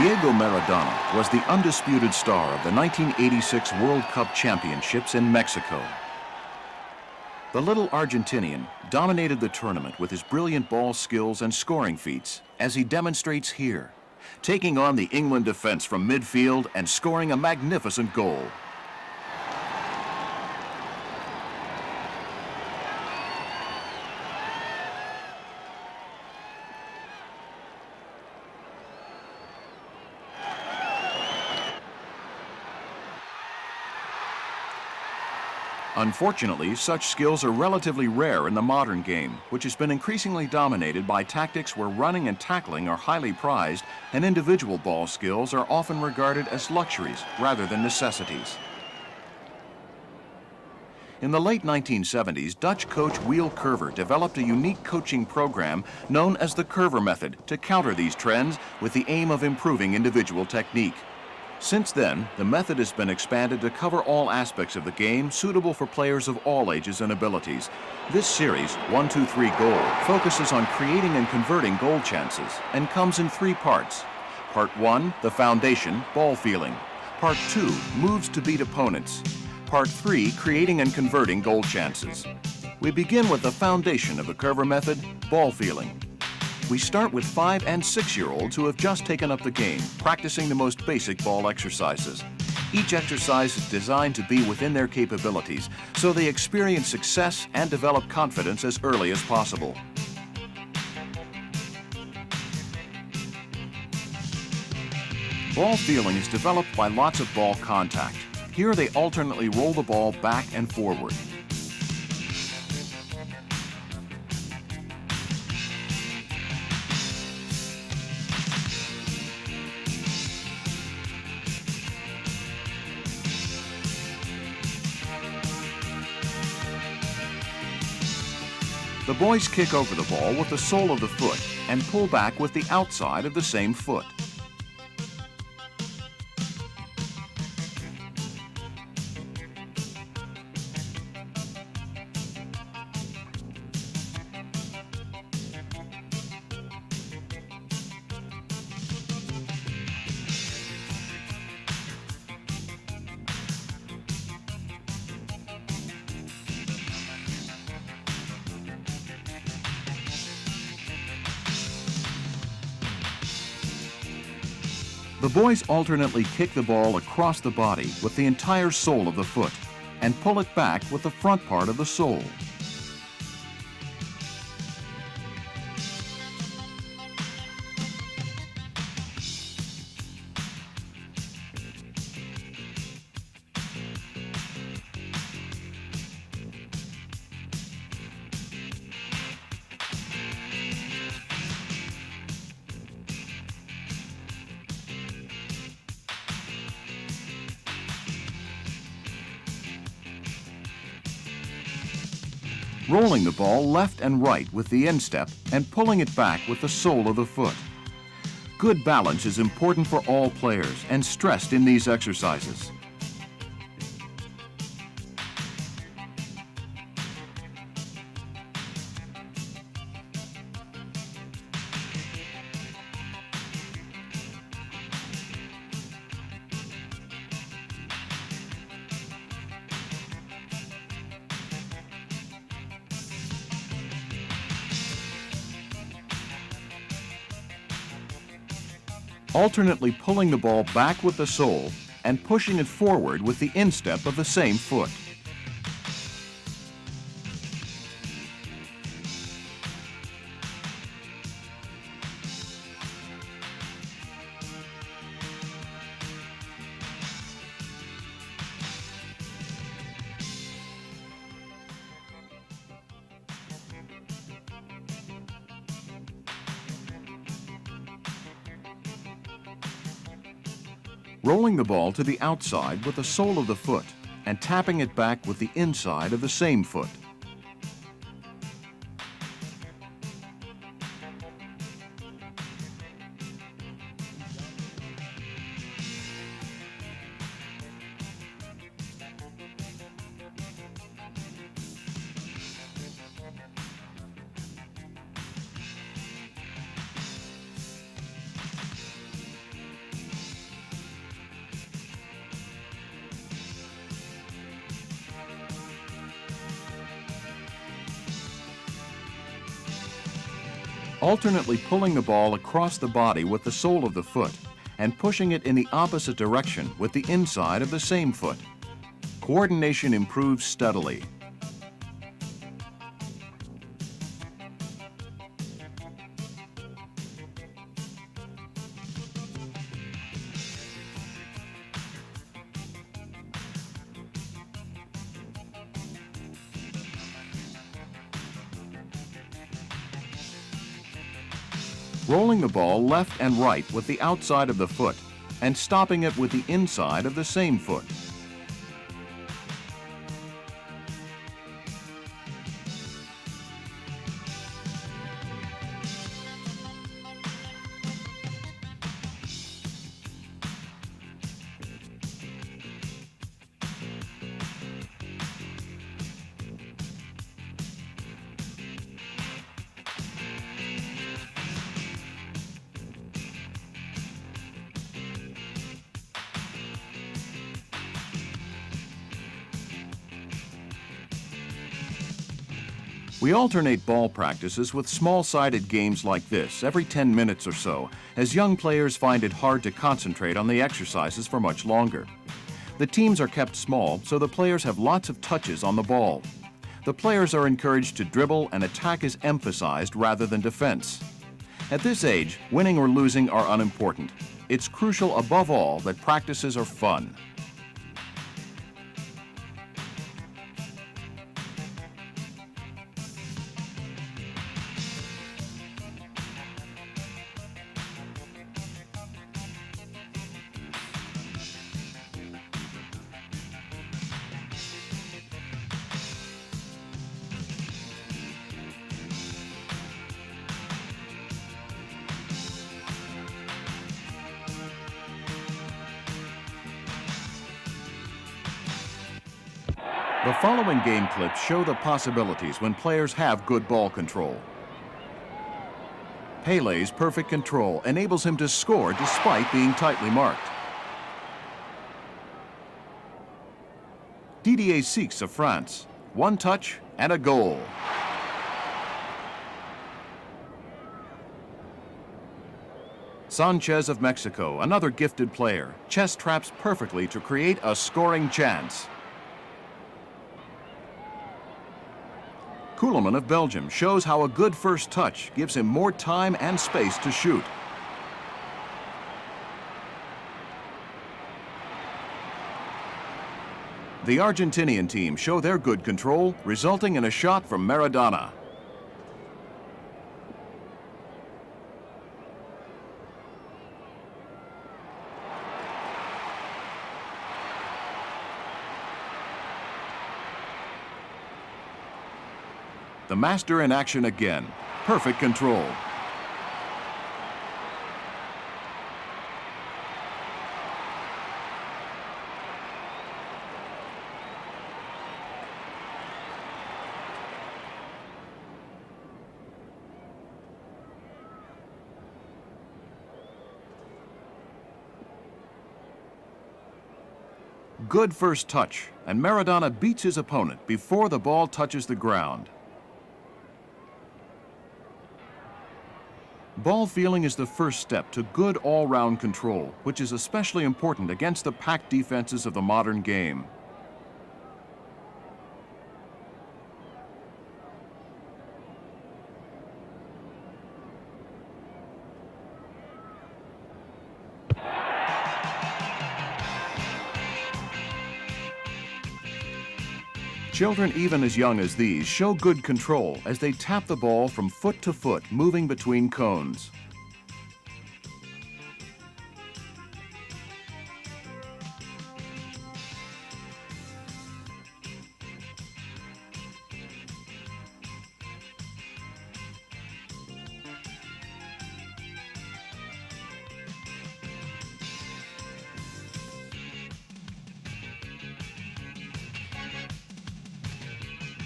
Diego Maradona was the undisputed star of the 1986 World Cup Championships in Mexico. The little Argentinian dominated the tournament with his brilliant ball skills and scoring feats, as he demonstrates here, taking on the England defense from midfield and scoring a magnificent goal. Unfortunately, such skills are relatively rare in the modern game, which has been increasingly dominated by tactics where running and tackling are highly prized and individual ball skills are often regarded as luxuries rather than necessities. In the late 1970s, Dutch coach Wiel Curver developed a unique coaching program known as the Curver Method to counter these trends with the aim of improving individual technique. Since then, the method has been expanded to cover all aspects of the game suitable for players of all ages and abilities. This series, 1-2-3 Goal, focuses on creating and converting goal chances and comes in 3 parts. Part 1, the foundation, ball feeling. Part 2, moves to beat opponents. Part 3, creating and converting goal chances. We begin with the foundation of the Curver Method, ball feeling. We start with 5- and 6-year-olds who have just taken up the game, practicing the most basic ball exercises. Each exercise is designed to be within their capabilities, so they experience success and develop confidence as early as possible. Ball feeling is developed by lots of ball contact. Here they alternately roll the ball back and forward. The boys kick over the ball with the sole of the foot and pull back with the outside of the same foot. The boys alternately kick the ball across the body with the entire sole of the foot and pull it back with the front part of the sole. Rolling the ball left and right with the instep and pulling it back with the sole of the foot. Good balance is important for all players and stressed in these exercises. Alternately pulling the ball back with the sole and pushing it forward with the instep of the same foot. Rolling the ball to the outside with the sole of the foot and tapping it back with the inside of the same foot. alternately pulling the ball across the body with the sole of the foot and pushing it in the opposite direction with the inside of the same foot. Coordination improves steadily. Rolling the ball left and right with the outside of the foot and stopping it with the inside of the same foot. We alternate ball practices with small-sided games like this every 10 minutes or so, as young players find it hard to concentrate on the exercises for much longer. The teams are kept small, so the players have lots of touches on the ball. The players are encouraged to dribble, and attack is emphasized rather than defense. At this age, winning or losing are unimportant. It's crucial above all that practices are fun. The following game clips show the possibilities when players have good ball control. Pele's perfect control enables him to score despite being tightly marked. Didier Six of France, one touch and a goal. Sanchez of Mexico, another gifted player, chest traps perfectly to create a scoring chance. Koolman of Belgium shows how a good first touch gives him more time and space to shoot. The Argentinian team show their good control, resulting in a shot from Maradona. The master in action again. Perfect control. Good first touch, and Maradona beats his opponent before the ball touches the ground. Ball feeling is the first step to good all-round control, which is especially important against the packed defenses of the modern game. Children even as young as these show good control as they tap the ball from foot to foot, moving between cones.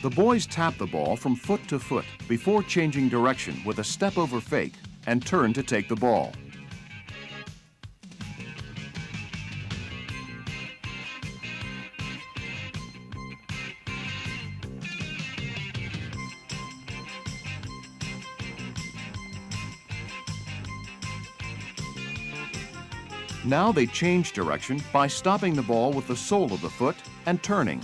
The boys tap the ball from foot to foot before changing direction with a step-over fake and turn to take the ball. Now they change direction by stopping the ball with the sole of the foot and turning.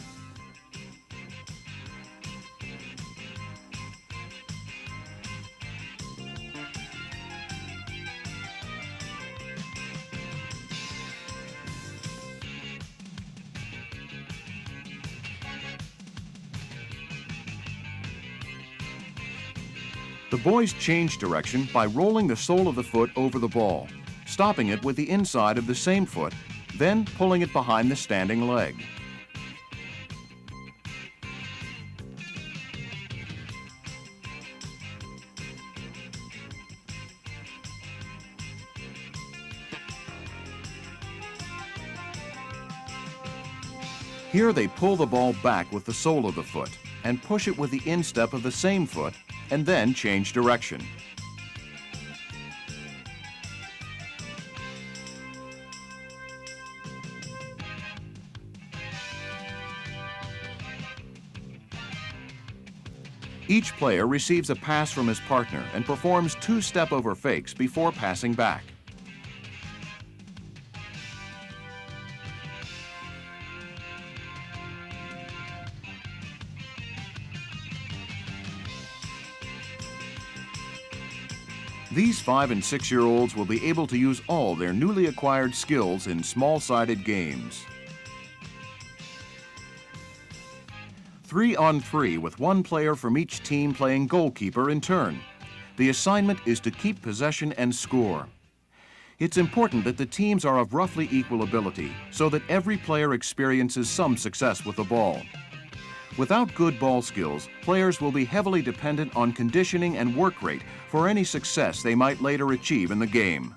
The boys change direction by rolling the sole of the foot over the ball, stopping it with the inside of the same foot, then pulling it behind the standing leg. Here they pull the ball back with the sole of the foot and push it with the instep of the same foot, and then change direction. Each player receives a pass from his partner and performs 2 step-over fakes before passing back. These 5- and 6-year-olds will be able to use all their newly acquired skills in small-sided games. 3-on-3 with one player from each team playing goalkeeper in turn. The assignment is to keep possession and score. It's important that the teams are of roughly equal ability so that every player experiences some success with the ball. Without good ball skills, players will be heavily dependent on conditioning and work rate for any success they might later achieve in the game.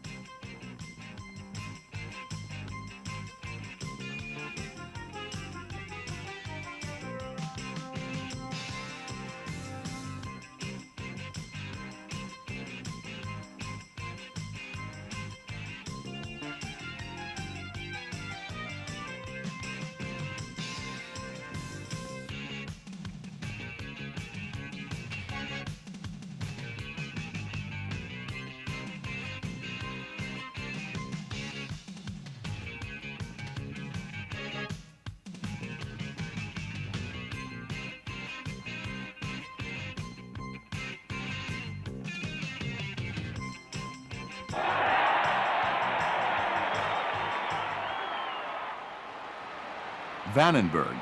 Vandenberg,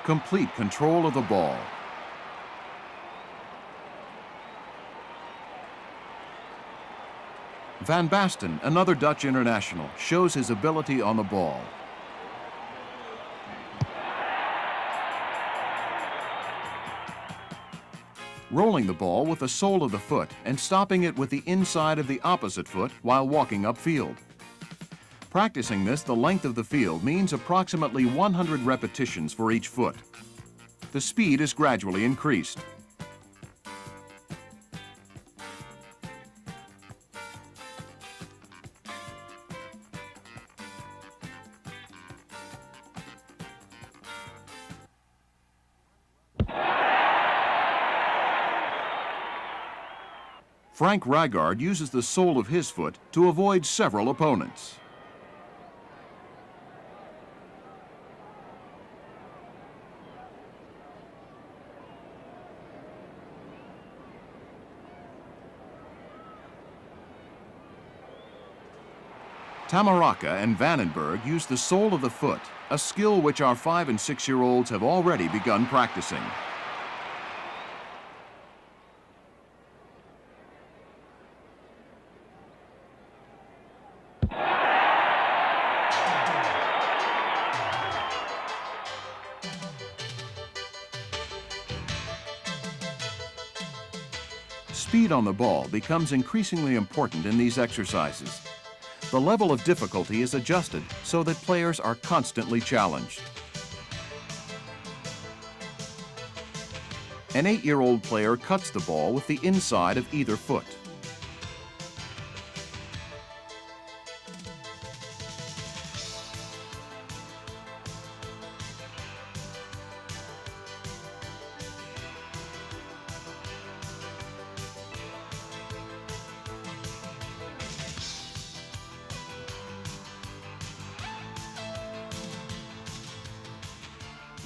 complete control of the ball. Van Basten, another Dutch international, shows his ability on the ball. Rolling the ball with the sole of the foot and stopping it with the inside of the opposite foot while walking upfield. Practicing this the length of the field means approximately 100 repetitions for each foot. The speed is gradually increased. Frank Rijgaard uses the sole of his foot to avoid several opponents. Tamaraka and Vandenberg use the sole of the foot, a skill which our 5- and 6-year-olds have already begun practicing. Speed on the ball becomes increasingly important in these exercises. The level of difficulty is adjusted so that players are constantly challenged. An 8-year-old player cuts the ball with the inside of either foot.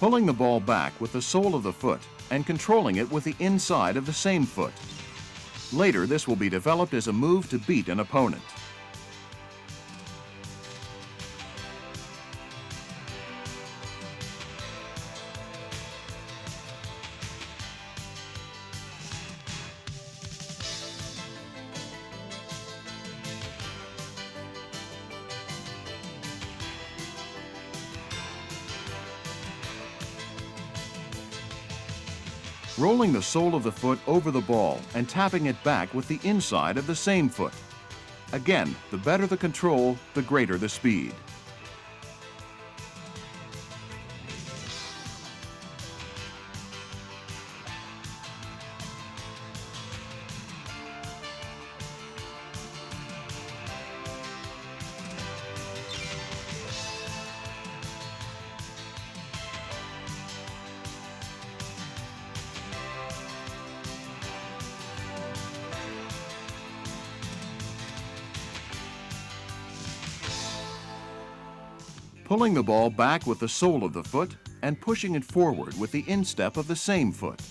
Pulling the ball back with the sole of the foot and controlling it with the inside of the same foot. Later, this will be developed as a move to beat an opponent. Rolling the sole of the foot over the ball and tapping it back with the inside of the same foot. Again, the better the control, the greater the speed. Pulling the ball back with the sole of the foot and pushing it forward with the instep of the same foot.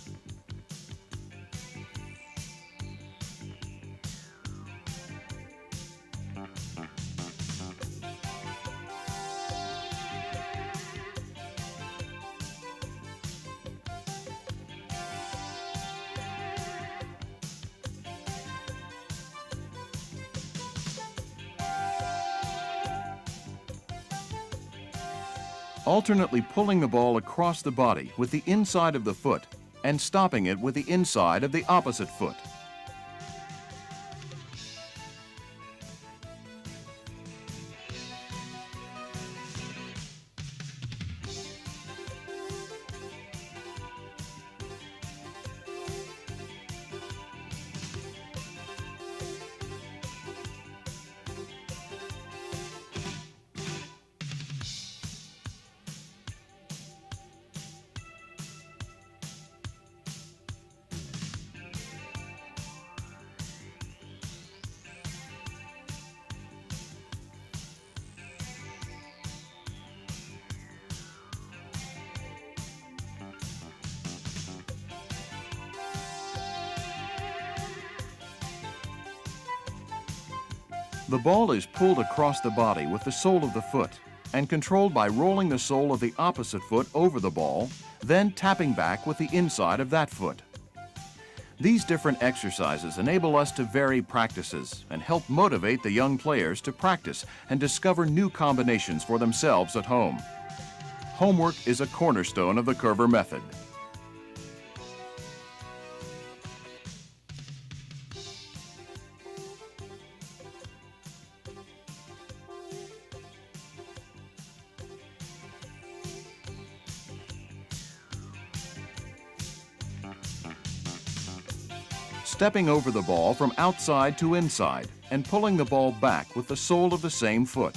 Alternately pulling the ball across the body with the inside of the foot and stopping it with the inside of the opposite foot. The ball is pulled across the body with the sole of the foot and controlled by rolling the sole of the opposite foot over the ball, then tapping back with the inside of that foot. These different exercises enable us to vary practices and help motivate the young players to practice and discover new combinations for themselves at home. Homework is a cornerstone of the Curver method. Stepping over the ball from outside to inside and pulling the ball back with the sole of the same foot.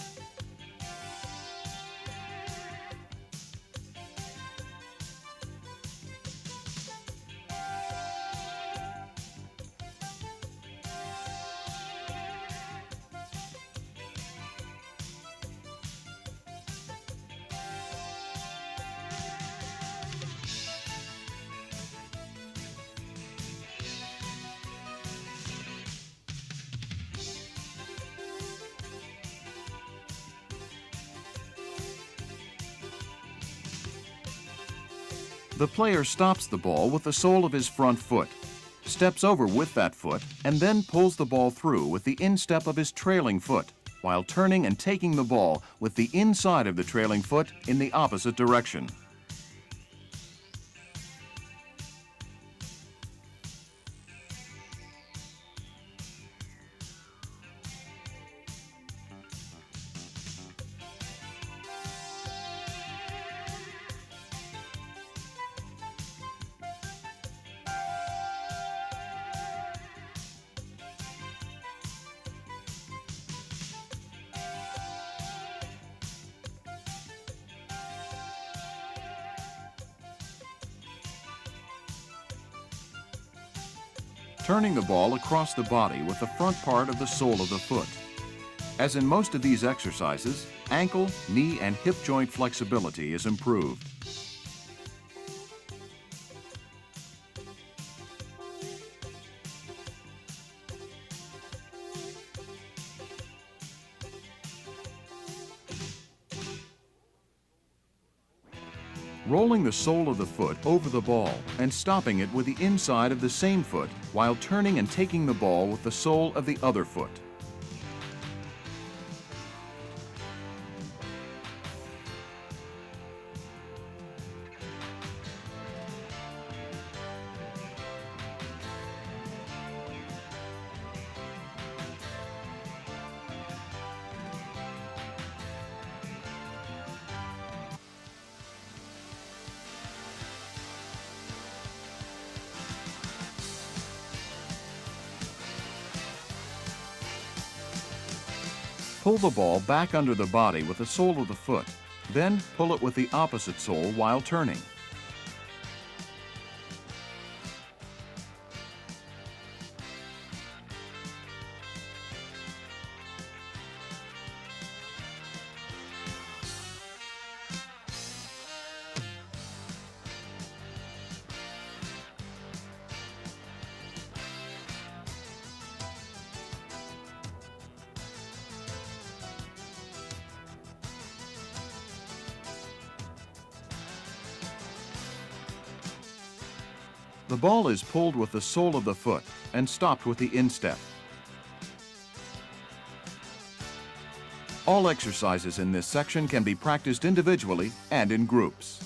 The player stops the ball with the sole of his front foot, steps over with that foot, and then pulls the ball through with the instep of his trailing foot, while turning and taking the ball with the inside of the trailing foot in the opposite direction. Turning the ball across the body with the front part of the sole of the foot. As in most of these exercises, ankle, knee, and hip joint flexibility is improved. rolling the sole of the foot over the ball and stopping it with the inside of the same foot while turning and taking the ball with the sole of the other foot. Pull the ball back under the body with the sole of the foot, then pull it with the opposite sole while turning. The ball is pulled with the sole of the foot and stopped with the instep. All exercises in this section can be practiced individually and in groups.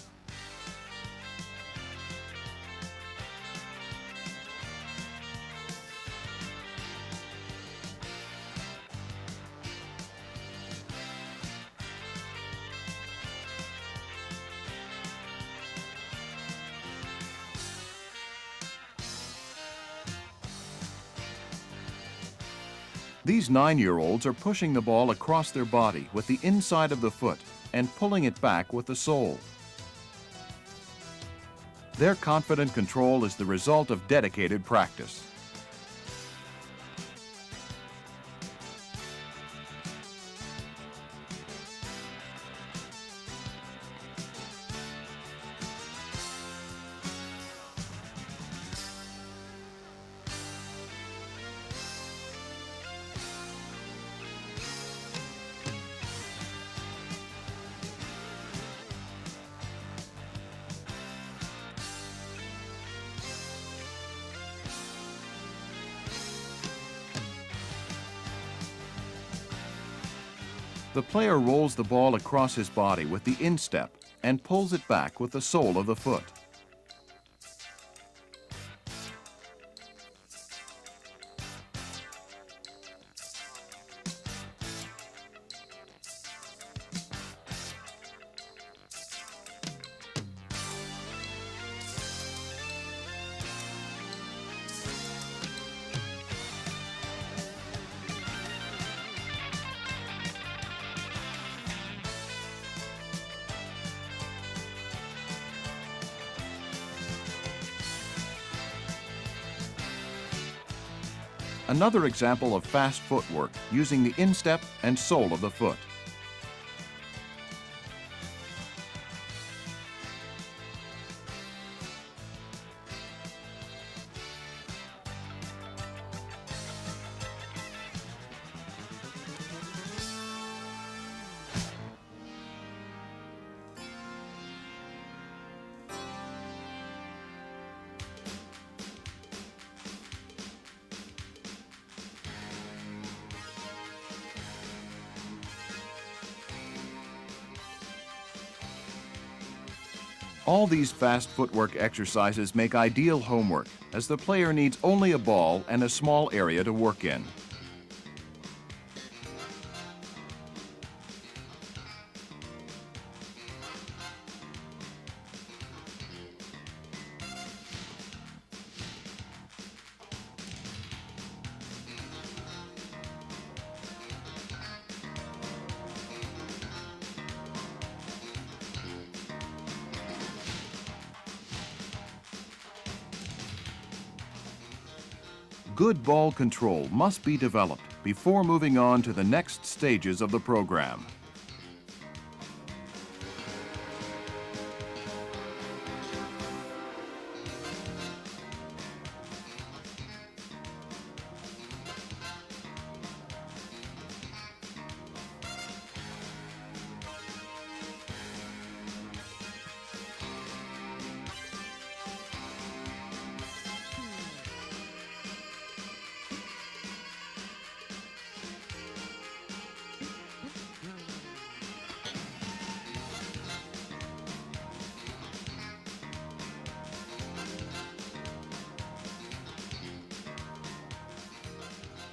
These 9-year-olds are pushing the ball across their body with the inside of the foot and pulling it back with the sole. Their confident control is the result of dedicated practice. The player rolls the ball across his body with the instep and pulls it back with the sole of the foot. Another example of fast footwork using the instep and sole of the foot. All these fast footwork exercises make ideal homework, as the player needs only a ball and a small area to work in. Good ball control must be developed before moving on to the next stages of the program.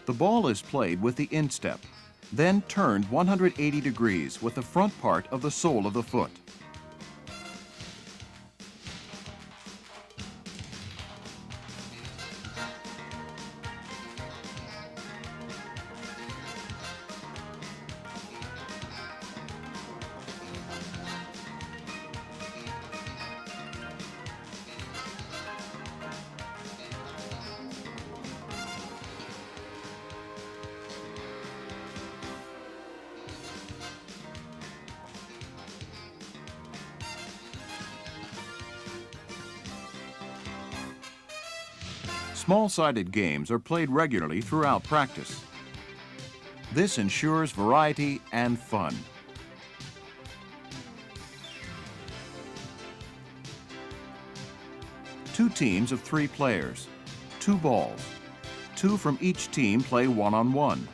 The ball is played with the instep, then turned 180 degrees with the front part of the sole of the foot. Small-sided games are played regularly throughout practice. This ensures variety and fun. Two teams of 3 players, 2 balls. 2 from each team play one-on-one.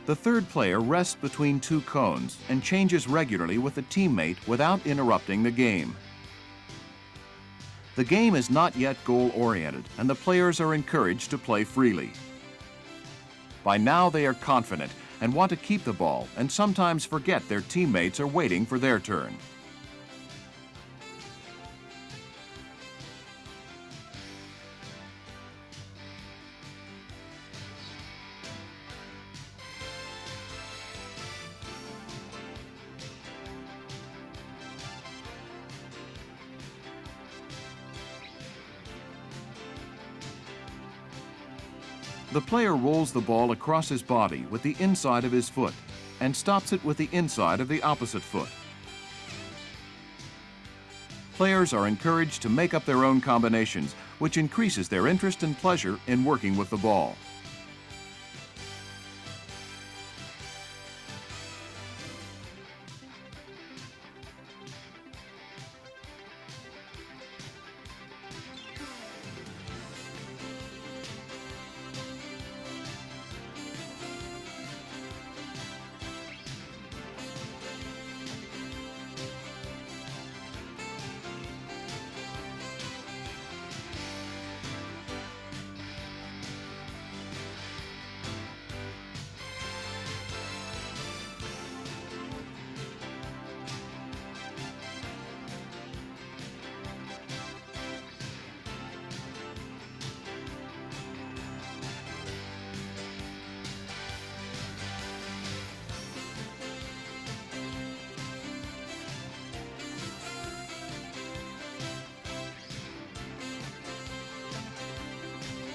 The third player rests between 2 cones and changes regularly with a teammate without interrupting the game. The game is not yet goal-oriented, and the players are encouraged to play freely. By now they are confident and want to keep the ball and sometimes forget their teammates are waiting for their turn. The player rolls the ball across his body with the inside of his foot and stops it with the inside of the opposite foot. Players are encouraged to make up their own combinations, which increases their interest and pleasure in working with the ball.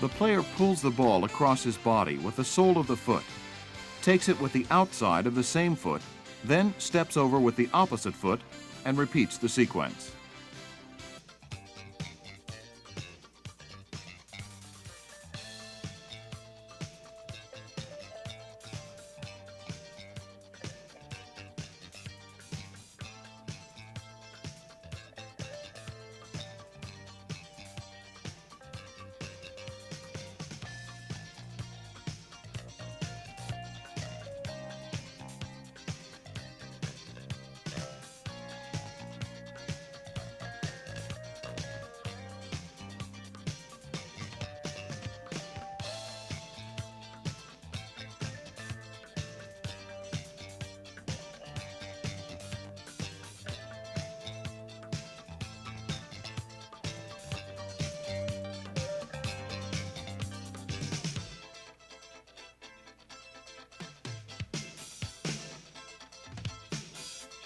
The player pulls the ball across his body with the sole of the foot, takes it with the outside of the same foot, then steps over with the opposite foot and repeats the sequence.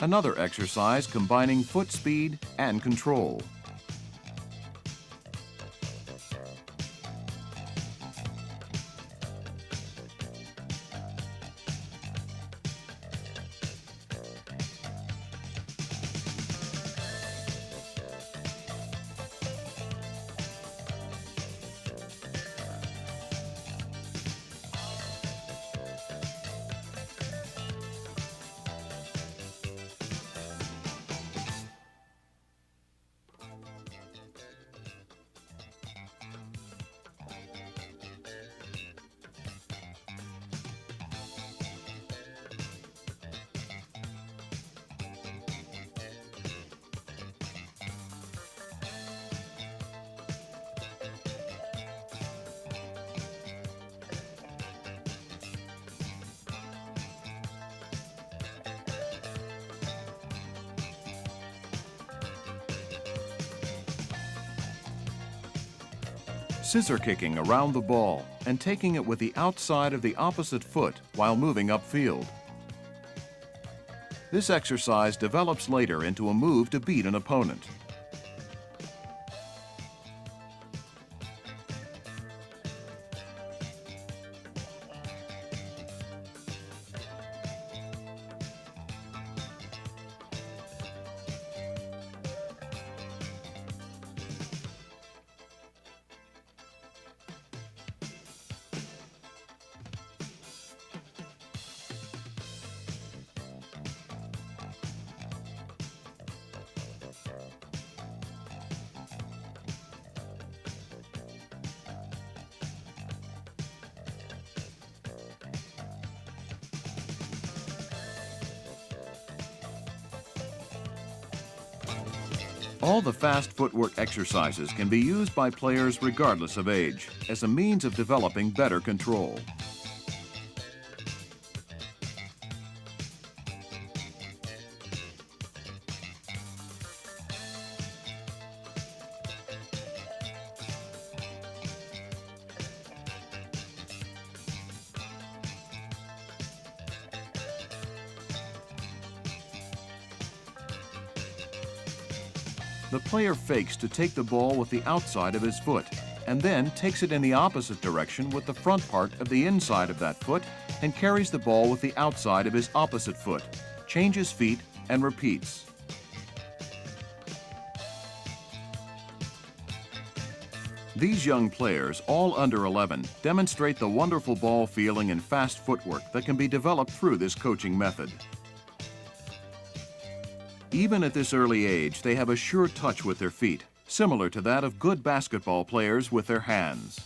Another exercise combining foot speed and control. scissor kicking around the ball and taking it with the outside of the opposite foot while moving upfield. This exercise develops later into a move to beat an opponent. All the fast footwork exercises can be used by players regardless of age as a means of developing better control. The player fakes to take the ball with the outside of his foot and then takes it in the opposite direction with the front part of the inside of that foot and carries the ball with the outside of his opposite foot, changes feet, and repeats. These young players, all under 11, demonstrate the wonderful ball feeling and fast footwork that can be developed through this coaching method. Even at this early age, they have a sure touch with their feet, similar to that of good basketball players with their hands.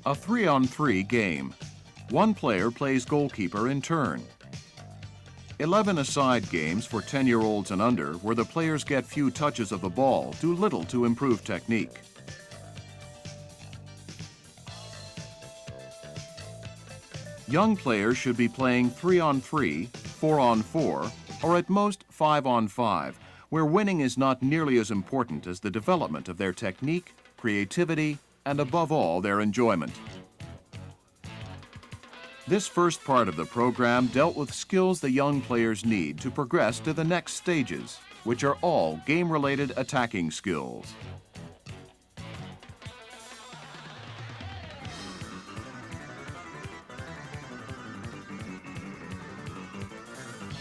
A 3-on-3 game. One player plays goalkeeper in turn. 11-a-side games for 10-year-olds and under, where the players get few touches of the ball, do little to improve technique. Young players should be playing 3-on-3, 4-on-4, or at most 5-on-5, where winning is not nearly as important as the development of their technique, creativity, and above all, their enjoyment. This first part of the program dealt with skills the young players need to progress to the next stages, which are all game-related attacking skills.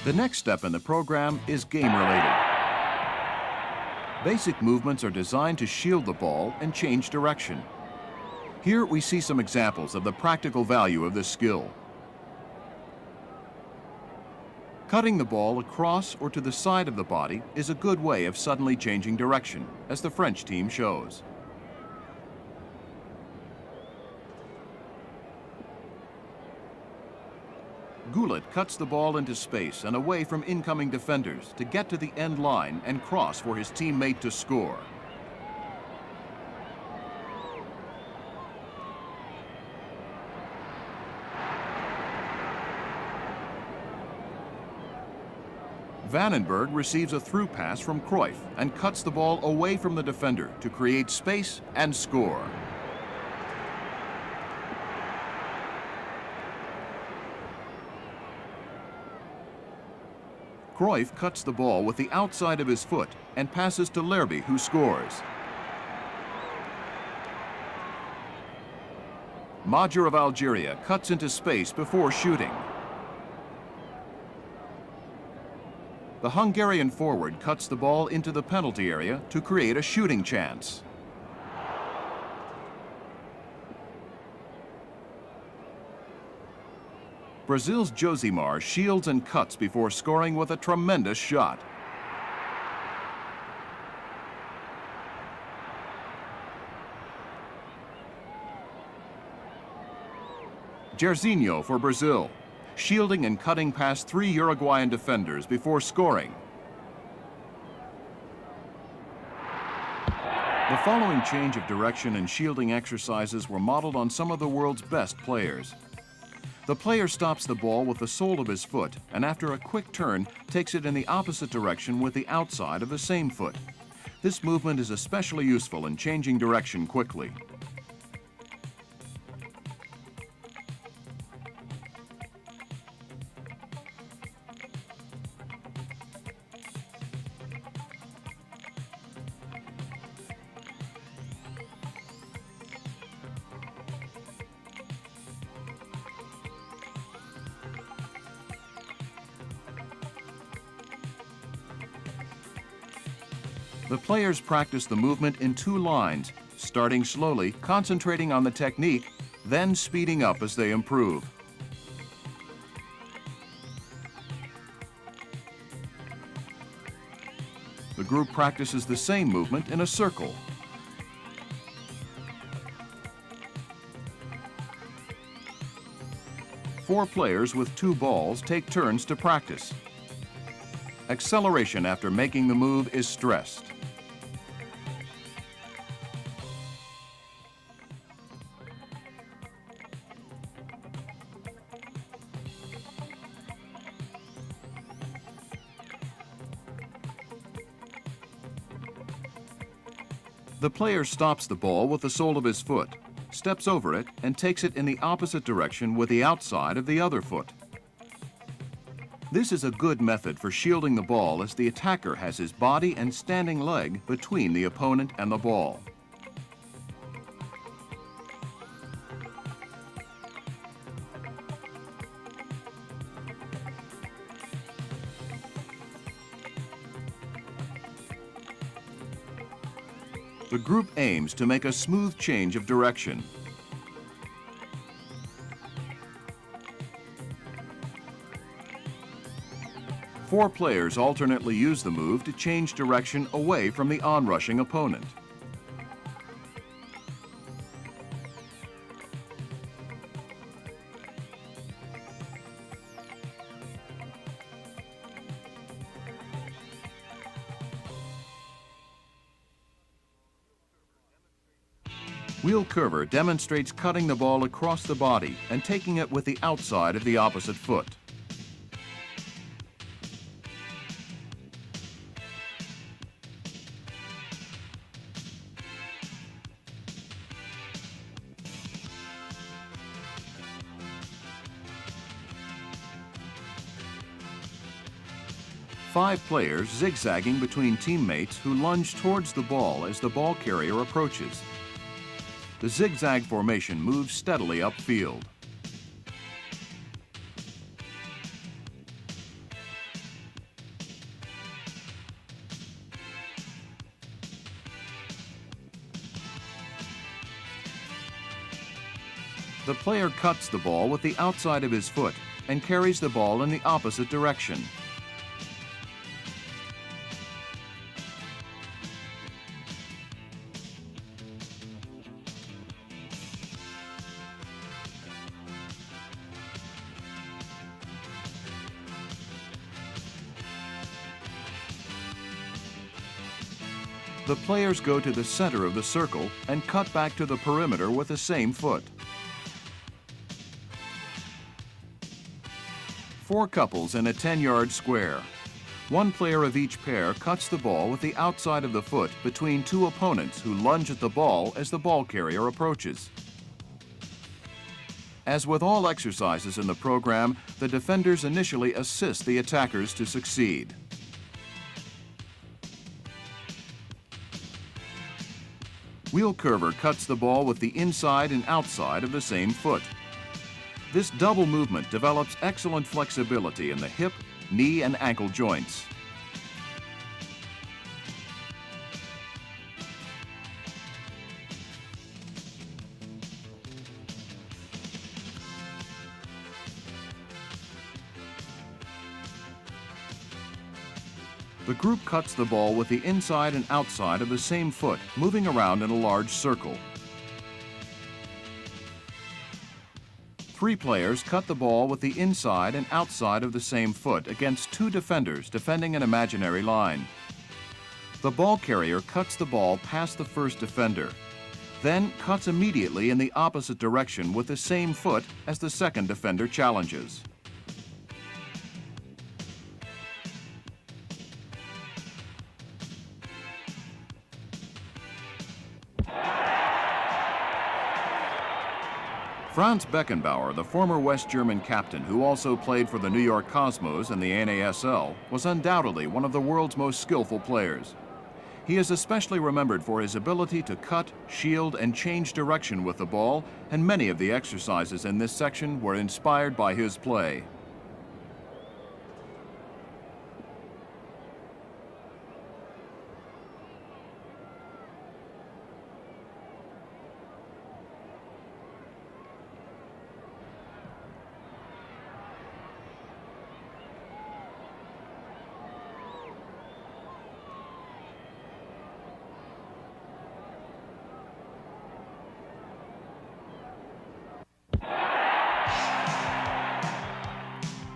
The next step in the program is game-related. Basic movements are designed to shield the ball and change direction. Here we see some examples of the practical value of this skill. Cutting the ball across or to the side of the body is a good way of suddenly changing direction, as the French team shows. Goulet cuts the ball into space and away from incoming defenders to get to the end line and cross for his teammate to score. Vandenberg receives a through pass from Cruyff and cuts the ball away from the defender to create space and score. Cruyff cuts the ball with the outside of his foot and passes to Lerby, who scores. Majer of Algeria cuts into space before shooting. The Hungarian forward cuts the ball into the penalty area to create a shooting chance. Brazil's Josimar shields and cuts before scoring with a tremendous shot. Jairzinho for Brazil, shielding and cutting past 3 Uruguayan defenders before scoring. The following change of direction and shielding exercises were modeled on some of the world's best players. The player stops the ball with the sole of his foot and after a quick turn takes it in the opposite direction with the outside of the same foot. This movement is especially useful in changing direction quickly. The players practice the movement in two lines, starting slowly, concentrating on the technique, then speeding up as they improve. The group practices the same movement in a circle. Four players with two balls take turns to practice. Acceleration after making the move is stressed. The player stops the ball with the sole of his foot, steps over it, and takes it in the opposite direction with the outside of the other foot. This is a good method for shielding the ball as the attacker has his body and standing leg between the opponent and the ball. The group aims to make a smooth change of direction. Four players alternately use the move to change direction away from the onrushing opponent. Wheel curver demonstrates cutting the ball across the body and taking it with the outside of the opposite foot. Five players zigzagging between teammates who lunge towards the ball as the ball carrier approaches. The zigzag formation moves steadily upfield. The player cuts the ball with the outside of his foot and carries the ball in the opposite direction. The players go to the center of the circle and cut back to the perimeter with the same foot. Four couples in a 10-yard square. One player of each pair cuts the ball with the outside of the foot between two opponents who lunge at the ball as the ball carrier approaches. As with all exercises in the program, the defenders initially assist the attackers to succeed. Wheel curver cuts the ball with the inside and outside of the same foot. This double movement develops excellent flexibility in the hip, knee, and ankle joints. The group cuts the ball with the inside and outside of the same foot, moving around in a large circle. Three players cut the ball with the inside and outside of the same foot against two defenders defending an imaginary line. The ball carrier cuts the ball past the first defender. then cuts immediately in the opposite direction with the same foot as the second defender challenges. Franz Beckenbauer, the former West German captain who also played for the New York Cosmos and the NASL, was undoubtedly one of the world's most skillful players. He is especially remembered for his ability to cut, shield, and change direction with the ball, and many of the exercises in this section were inspired by his play.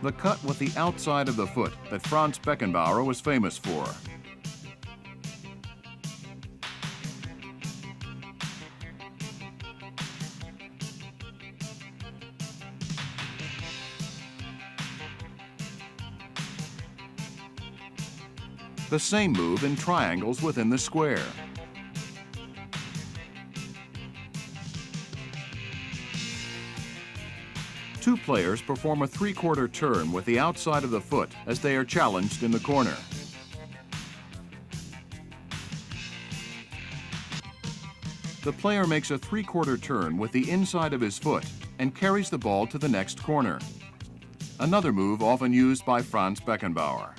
The cut with the outside of the foot that Franz Beckenbauer was famous for. The same move in triangles within the square. Two players perform a three-quarter turn with the outside of the foot as they are challenged in the corner. The player makes a three-quarter turn with the inside of his foot and carries the ball to the next corner. Another move often used by Franz Beckenbauer.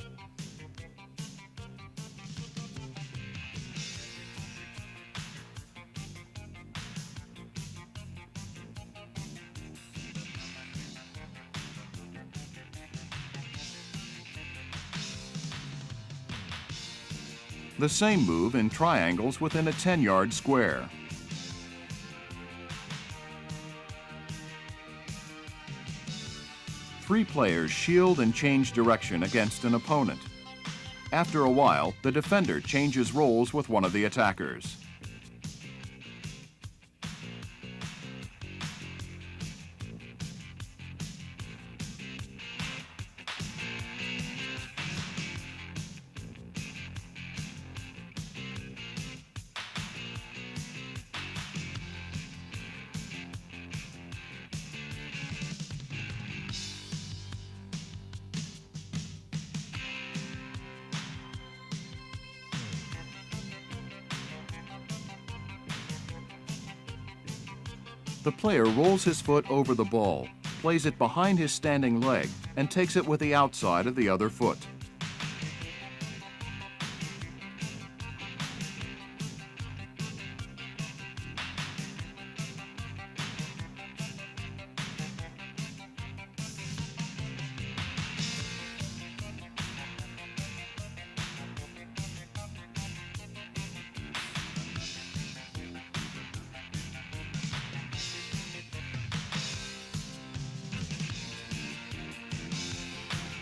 The same move in triangles within a 10-yard square. Three players shield and change direction against an opponent. After a while, the defender changes roles with one of the attackers. The player rolls his foot over the ball, plays it behind his standing leg, and takes it with the outside of the other foot.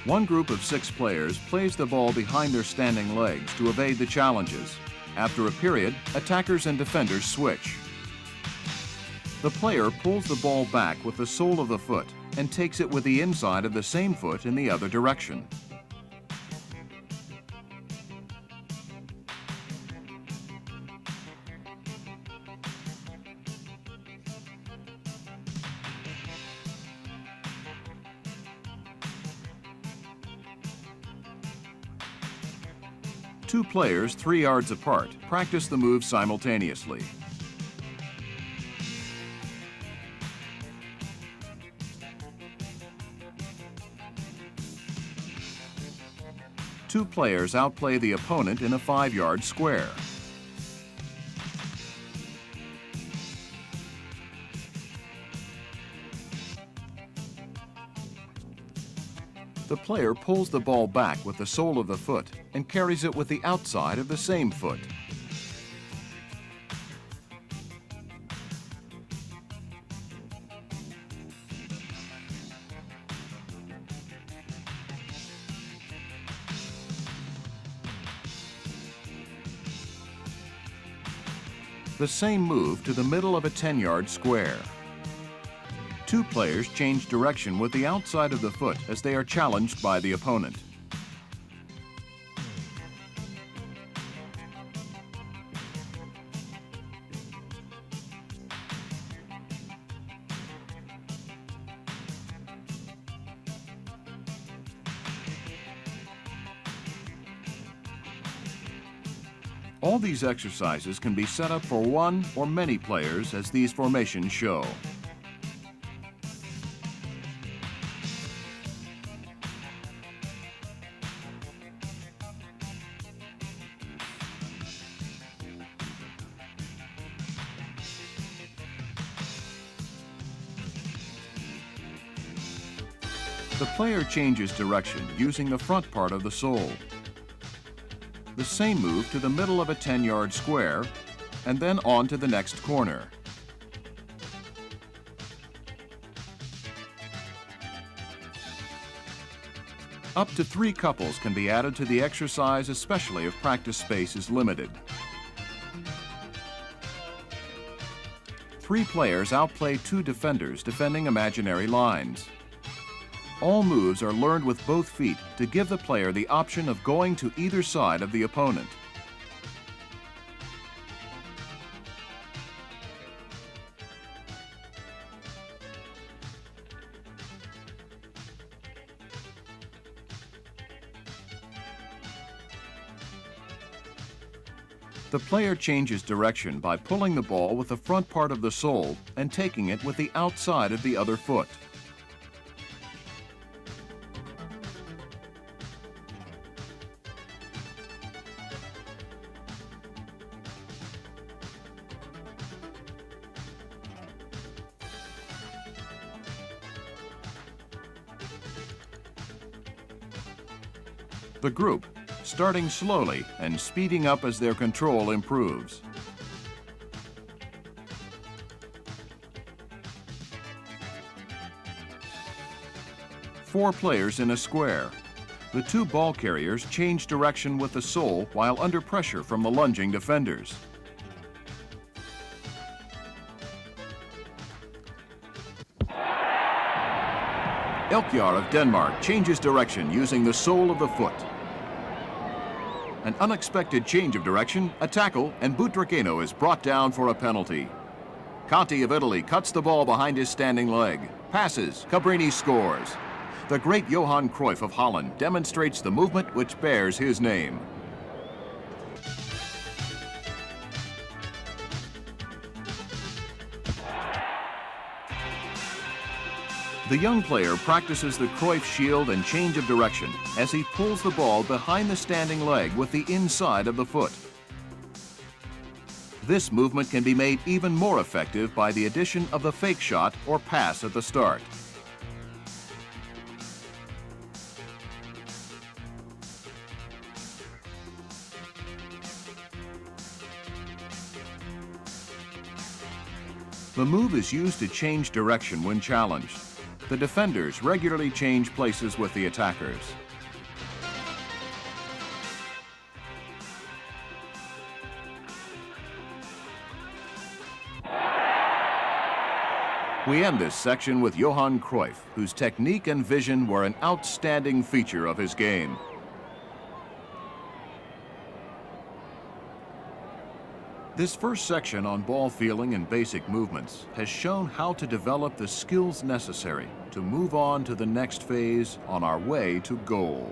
One group of 6 players plays the ball behind their standing legs to evade the challenges. After a period, attackers and defenders switch. The player pulls the ball back with the sole of the foot and takes it with the inside of the same foot in the other direction. Two players 3 yards apart practice the move simultaneously. Two players outplay the opponent in a 5-yard square. The player pulls the ball back with the sole of the foot and carries it with the outside of the same foot. The same move to the middle of a 10-yard square. Two players change direction with the outside of the foot as they are challenged by the opponent. All these exercises can be set up for one or many players as these formations show. The player changes direction using the front part of the sole. The same move to the middle of a 10-yard square, and then on to the next corner. Up to 3 couples can be added to the exercise, especially if practice space is limited. 3 players outplay 2 defenders defending imaginary lines. All moves are learned with both feet to give the player the option of going to either side of the opponent. The player changes direction by pulling the ball with the front part of the sole and taking it with the outside of the other foot. The group, starting slowly and speeding up as their control improves. Four players in a square. The 2 ball carriers change direction with the sole while under pressure from the lunging defenders. Elkjar of Denmark changes direction using the sole of the foot. An unexpected change of direction, a tackle, and Butrageno is brought down for a penalty. Conti of Italy cuts the ball behind his standing leg. Passes, Cabrini scores. The great Johan Cruyff of Holland demonstrates the movement which bears his name. The young player practices the Cruyff shield and change of direction as he pulls the ball behind the standing leg with the inside of the foot. This movement can be made even more effective by the addition of the fake shot or pass at the start. The move is used to change direction when challenged. The defenders regularly change places with the attackers. We end this section with Johan Cruyff, whose technique and vision were an outstanding feature of his game. This first section on ball feeling and basic movements has shown how to develop the skills necessary to move on to the next phase on our way to goal.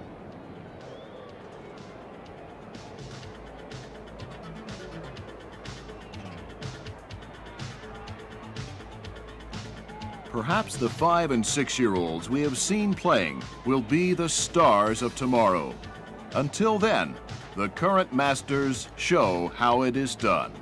Perhaps the 5- and 6-year-olds we have seen playing will be the stars of tomorrow. Until then, the current masters show how it is done.